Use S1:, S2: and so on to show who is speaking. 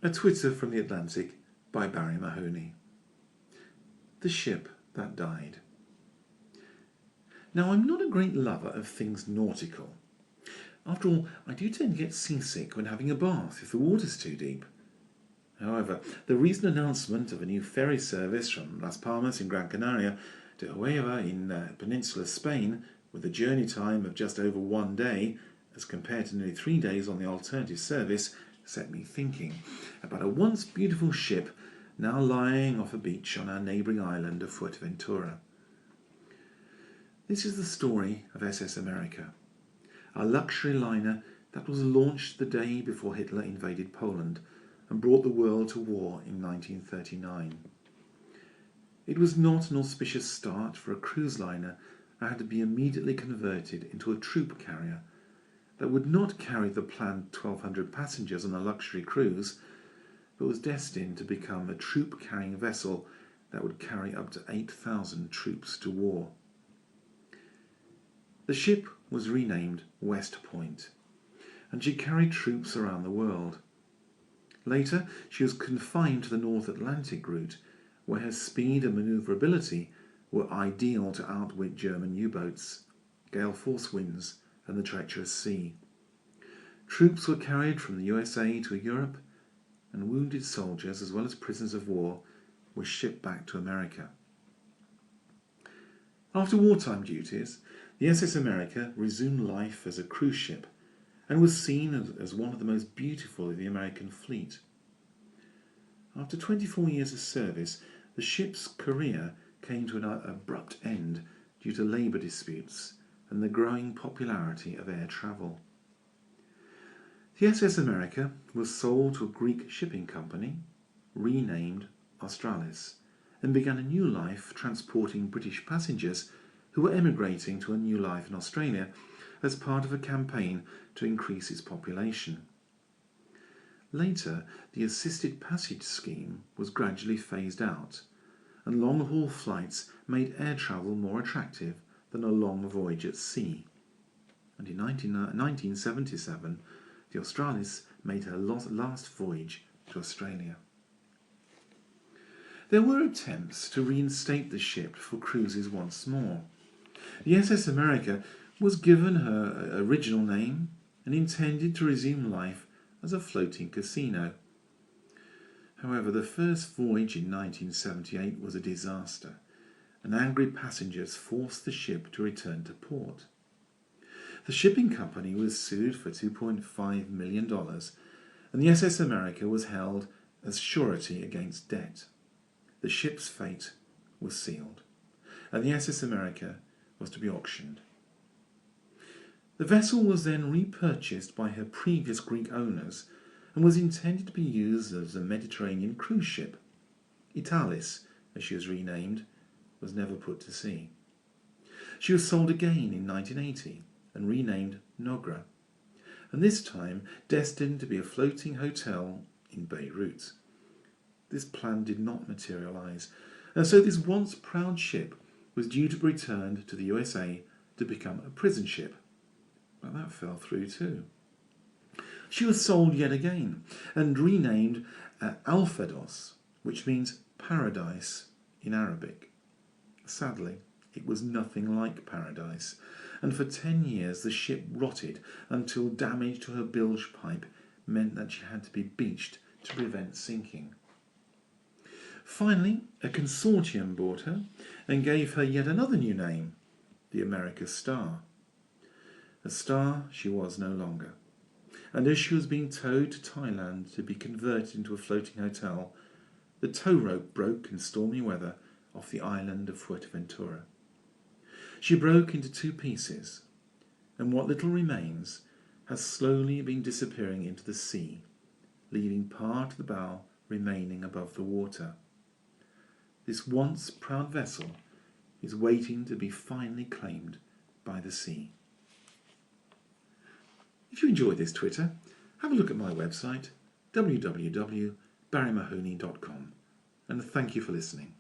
S1: A Twitter from the Atlantic by Barrie Mahoney. The Ship That Died. Now, I'm not a great lover of things nautical. After all, I do tend to get seasick when having a bath if the water's too deep. However, the recent announcement of a new ferry service from Las Palmas in Gran Canaria to Huelva in Peninsular Spain, with a journey time of just over 1 day, as compared to nearly 3 days on the alternative service, set me thinking about a once beautiful ship now lying off a beach on our neighbouring island of Fuerteventura. This is the story of SS America, a luxury liner that was launched the day before Hitler invaded Poland and brought the world to war in 1939. It was not an auspicious start for a cruise liner that had to be immediately converted into a troop carrier that would not carry the planned 1,200 passengers on a luxury cruise, but was destined to become a troop-carrying vessel that would carry up to 8,000 troops to war. The ship was renamed West Point, and she carried troops around the world. Later, she was confined to the North Atlantic route, where her speed and manoeuvrability were ideal to outwit German U-boats, gale force winds, and the treacherous sea. Troops were carried from the USA to Europe, and wounded soldiers, as well as prisoners of war, were shipped back to America. After wartime duties, the SS America resumed life as a cruise ship and was seen as one of the most beautiful of the American fleet. After 24 years of service, the ship's career came to an abrupt end due to labour disputes and the growing popularity of air travel. The SS America was sold to a Greek shipping company, renamed Australis, and began a new life transporting British passengers who were emigrating to a new life in Australia as part of a campaign to increase its population. Later, the assisted passage scheme was gradually phased out, and long-haul flights made air travel more attractive than a long voyage at sea. And in 1977, the Australis made her last voyage to Australia. There were attempts to reinstate the ship for cruises once more. The SS America was given her original name and intended to resume life as a floating casino. However, the first voyage in 1978 was a disaster, and angry passengers forced the ship to return to port. The shipping company was sued for $2.5 million, and the SS America was held as surety against debt. The ship's fate was sealed, and the SS America was to be auctioned. The vessel was then repurchased by her previous Greek owners and was intended to be used as a Mediterranean cruise ship. Italis, as she was renamed, was never put to sea. She was sold again in 1980 and renamed Nogra, and this time destined to be a floating hotel in Beirut. This plan did not materialise, and so this once proud ship was due to be returned to the USA to become a prison ship. But that fell through too. She was sold yet again and renamed Alphados, which means paradise in Arabic. Sadly, it was nothing like paradise, and for 10 years the ship rotted until damage to her bilge pipe meant that she had to be beached to prevent sinking. Finally, a consortium bought her and gave her yet another new name, the America Star. A star she was no longer, and as she was being towed to Thailand to be converted into a floating hotel, the tow rope broke in stormy weather off the island of Fuerteventura. She broke into 2 pieces, and what little remains has slowly been disappearing into the sea, leaving part of the bow remaining above the water. This once proud vessel is waiting to be finally claimed by the sea. If you enjoyed this Twitter, have a look at my website, www.barriemahoney.com, and thank you for listening.